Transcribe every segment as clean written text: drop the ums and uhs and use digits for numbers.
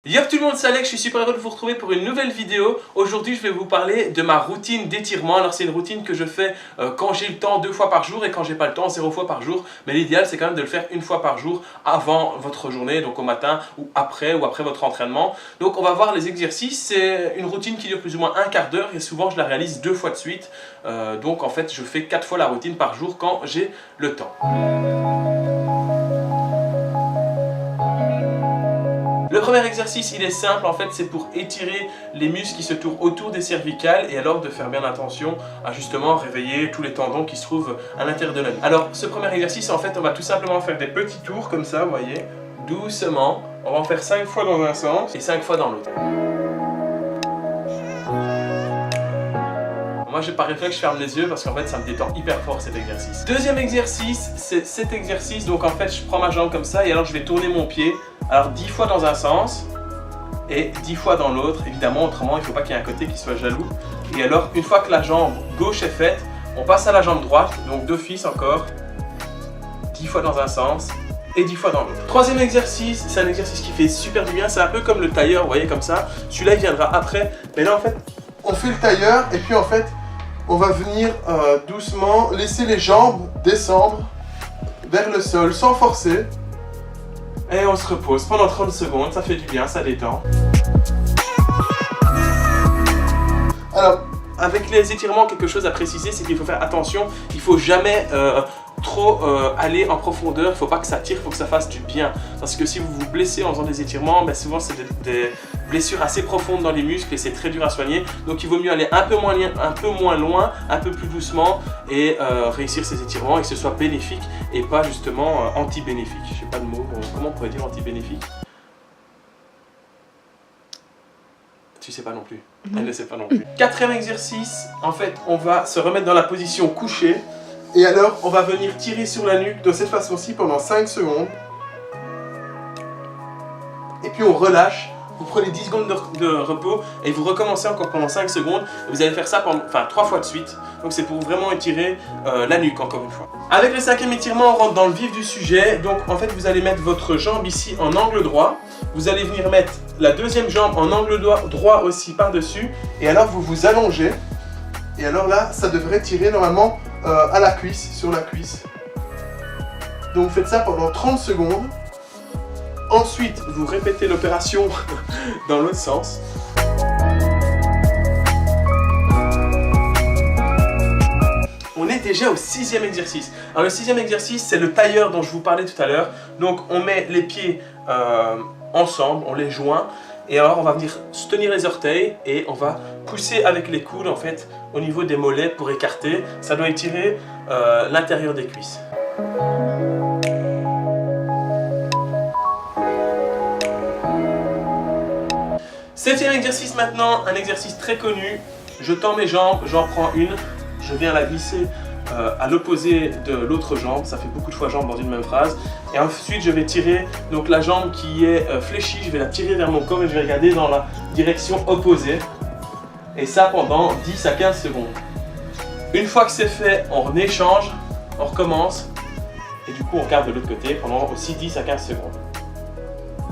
Yo tout le monde, c'est Alex, je suis super heureux de vous retrouver pour une nouvelle vidéo. Aujourd'hui je vais vous parler de ma routine d'étirement. Alors c'est une routine que je fais quand j'ai le temps 2 fois par jour et quand j'ai pas le temps 0 fois par jour. Mais l'idéal c'est quand même de le faire 1 fois par jour avant votre journée, donc au matin ou après votre entraînement. Donc on va voir les exercices. C'est une routine qui dure plus ou moins un quart d'heure et souvent je la réalise 2 fois de suite. Donc en fait je fais 4 fois la routine par jour quand j'ai le temps. Le premier exercice, il est simple, en fait, c'est pour étirer les muscles qui se tournent autour des cervicales et alors de faire bien attention à justement réveiller tous les tendons qui se trouvent à l'intérieur de l'œil. Alors, ce premier exercice, en fait, on va tout simplement faire des petits tours comme ça, vous voyez, doucement. On va en faire 5 fois dans un sens et 5 fois dans l'autre. Moi, par réflexe, je ferme les yeux parce qu'en fait, ça me détend hyper fort cet exercice. Deuxième exercice, c'est cet exercice. Donc, en fait, je prends ma jambe comme ça et alors je vais tourner mon pied. Alors, 10 fois dans un sens et 10 fois dans l'autre. Évidemment, autrement, il ne faut pas qu'il y ait un côté qui soit jaloux. Et alors, une fois que la jambe gauche est faite, on passe à la jambe droite. Donc, d'office encore, 10 fois dans un sens et 10 fois dans l'autre. Troisième exercice, c'est un exercice qui fait super du bien. C'est un peu comme le tailleur, vous voyez, comme ça. Celui-là, il viendra après. Mais là, en fait, on fait le tailleur et puis en fait, on va venir doucement laisser les jambes descendre vers le sol sans forcer. Et on se repose pendant 30 secondes, ça fait du bien, ça détend. Alors, avec les étirements, quelque chose à préciser, c'est qu'il faut faire attention, il ne faut jamais trop aller en profondeur, il ne faut pas que ça tire, il faut que ça fasse du bien. Parce que si vous vous blessez en faisant des étirements, ben souvent c'est des blessures assez profondes dans les muscles et c'est très dur à soigner. Donc il vaut mieux aller un peu moins loin, un peu plus doucement et réussir ces étirements et que ce soit bénéfique et pas justement anti-bénéfique. Je sais pas de mot, comment on pourrait dire anti-bénéfique? Tu sais pas non plus, elle ne sait pas non plus. Quatrième exercice, en fait on va se remettre dans la position couchée. Et alors, on va venir tirer sur la nuque de cette façon-ci pendant 5 secondes. Et puis on relâche. Vous prenez 10 secondes de repos et vous recommencez encore pendant 5 secondes. Vous allez faire ça pendant, 3 fois de suite. Donc c'est pour vraiment étirer la nuque encore une fois. Avec le 5e étirement, on rentre dans le vif du sujet. Donc en fait, vous allez mettre votre jambe ici en angle droit. Vous allez venir mettre la deuxième jambe en angle droit aussi par-dessus. Et alors vous vous allongez. Et alors là, ça devrait tirer normalement à la cuisse, sur la cuisse. Donc vous faites ça pendant 30 secondes. Ensuite, vous répétez l'opération dans l'autre sens. On est déjà au 6e exercice. Alors le 6e exercice, c'est le tailleur dont je vous parlais tout à l'heure. Donc on met les pieds ensemble, on les joint. Et alors on va venir se tenir les orteils et on va pousser avec les coudes en fait au niveau des mollets pour écarter. Ça doit étirer l'intérieur des cuisses. Septième exercice maintenant, un exercice très connu. Je tends mes jambes, j'en prends une, je viens la glisser à l'opposé de l'autre jambe, ça fait beaucoup de fois jambe dans une même phrase. Et ensuite je vais tirer, donc la jambe qui est fléchie, je vais la tirer vers mon corps et je vais regarder dans la direction opposée. Et ça pendant 10 à 15 secondes. Une fois que c'est fait, on échange, on recommence. Et du coup on regarde de l'autre côté pendant aussi 10 à 15 secondes.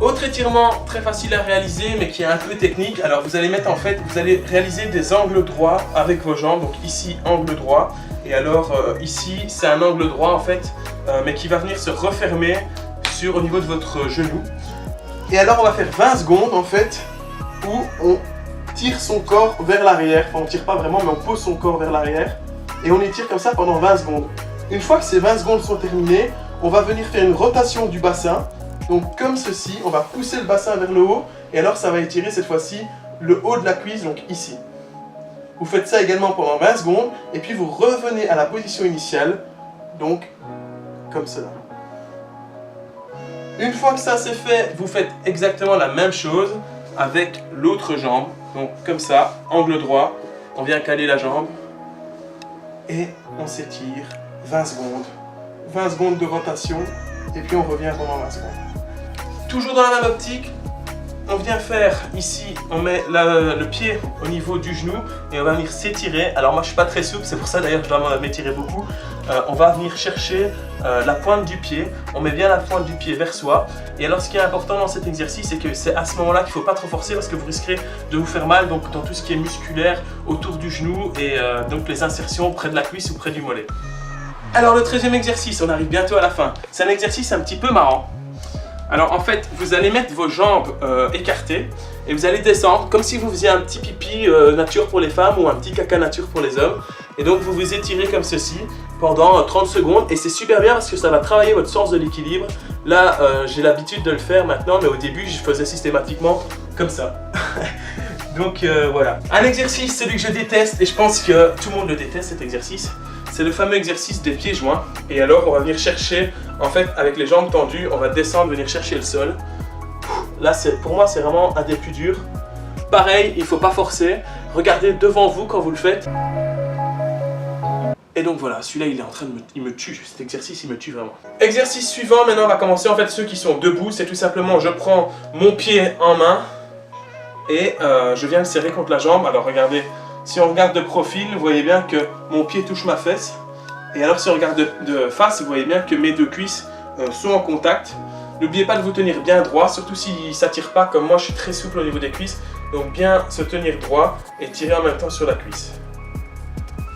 Autre étirement très facile à réaliser mais qui est un peu technique. Alors vous allez mettre en fait, vous allez réaliser des angles droits avec vos jambes. Donc ici angle droit et alors ici c'est un angle droit en fait mais qui va venir se refermer au niveau de votre genou. Et alors on va faire 20 secondes en fait où on tire son corps vers l'arrière. Enfin on tire pas vraiment mais on pose son corps vers l'arrière et on étire comme ça pendant 20 secondes. Une fois que ces 20 secondes sont terminées, on va venir faire une rotation du bassin. Donc comme ceci, on va pousser le bassin vers le haut et alors ça va étirer cette fois-ci le haut de la cuisse, donc ici. Vous faites ça également pendant 20 secondes et puis vous revenez à la position initiale, donc comme cela. Une fois que ça c'est fait, vous faites exactement la même chose avec l'autre jambe. Donc comme ça, angle droit, on vient caler la jambe et on s'étire 20 secondes. 20 secondes de rotation et puis on revient pendant 20 secondes. Toujours dans la même optique, on vient faire ici, on met le pied au niveau du genou et on va venir s'étirer. Alors moi je suis pas très souple, c'est pour ça d'ailleurs que je dois m'étirer beaucoup. On va venir chercher la pointe du pied. On met bien la pointe du pied vers soi. Et alors ce qui est important dans cet exercice, c'est que c'est à ce moment-là qu'il ne faut pas trop forcer parce que vous risquerez de vous faire mal donc dans tout ce qui est musculaire autour du genou et donc les insertions près de la cuisse ou près du mollet. Alors le 13e exercice, on arrive bientôt à la fin. C'est un exercice un petit peu marrant. Alors en fait, vous allez mettre vos jambes écartées et vous allez descendre comme si vous faisiez un petit pipi nature pour les femmes ou un petit caca nature pour les hommes. Et donc vous vous étirez comme ceci pendant 30 secondes et c'est super bien parce que ça va travailler votre sens de l'équilibre. Là, j'ai l'habitude de le faire maintenant, mais au début, je faisais systématiquement comme ça. Donc voilà. Un exercice, celui que je déteste et je pense que tout le monde le déteste cet exercice. C'est le fameux exercice des pieds joints. Et alors, on va venir chercher, en fait, avec les jambes tendues, on va descendre, venir chercher le sol. Là, pour moi, c'est vraiment un des plus durs. Pareil, il ne faut pas forcer. Regardez devant vous quand vous le faites. Et donc voilà, celui-là, il est en train de il me tue. Cet exercice, il me tue vraiment. Exercice suivant, maintenant, on va commencer. En fait, ceux qui sont debout, c'est tout simplement, je prends mon pied en main et je viens le serrer contre la jambe. Alors, regardez. Si on regarde de profil, vous voyez bien que mon pied touche ma fesse. Et alors si on regarde de face, vous voyez bien que mes deux cuisses sont en contact. N'oubliez pas de vous tenir bien droit, surtout si ça tire pas comme moi, je suis très souple au niveau des cuisses. Donc bien se tenir droit et tirer en même temps sur la cuisse.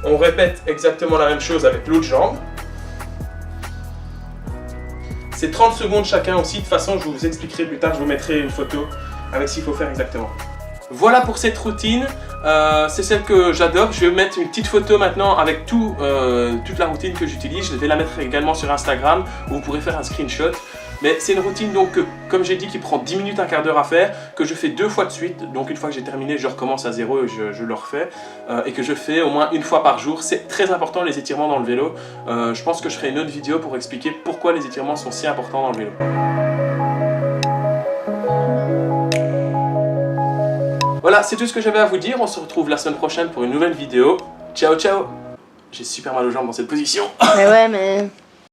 On répète exactement la même chose avec l'autre jambe. C'est 30 secondes chacun aussi, de toute façon je vous expliquerai plus tard, je vous mettrai une photo avec ce qu'il faut faire exactement. Voilà pour cette routine, c'est celle que j'adore. Je vais mettre une petite photo maintenant avec toute la routine que j'utilise. Je vais la mettre également sur Instagram où vous pourrez faire un screenshot. Mais c'est une routine donc, comme j'ai dit, qui prend 10 minutes, un quart d'heure à faire, que je fais 2 fois de suite. Donc une fois que j'ai terminé, je recommence à zéro et je le refais. Et que je fais au moins une fois par jour. C'est très important les étirements dans le vélo. Je pense que je ferai une autre vidéo pour expliquer pourquoi les étirements sont si importants dans le vélo. Voilà, c'est tout ce que j'avais à vous dire. On se retrouve la semaine prochaine pour une nouvelle vidéo. Ciao, ciao! J'ai super mal aux jambes dans cette position. Mais ouais, mais...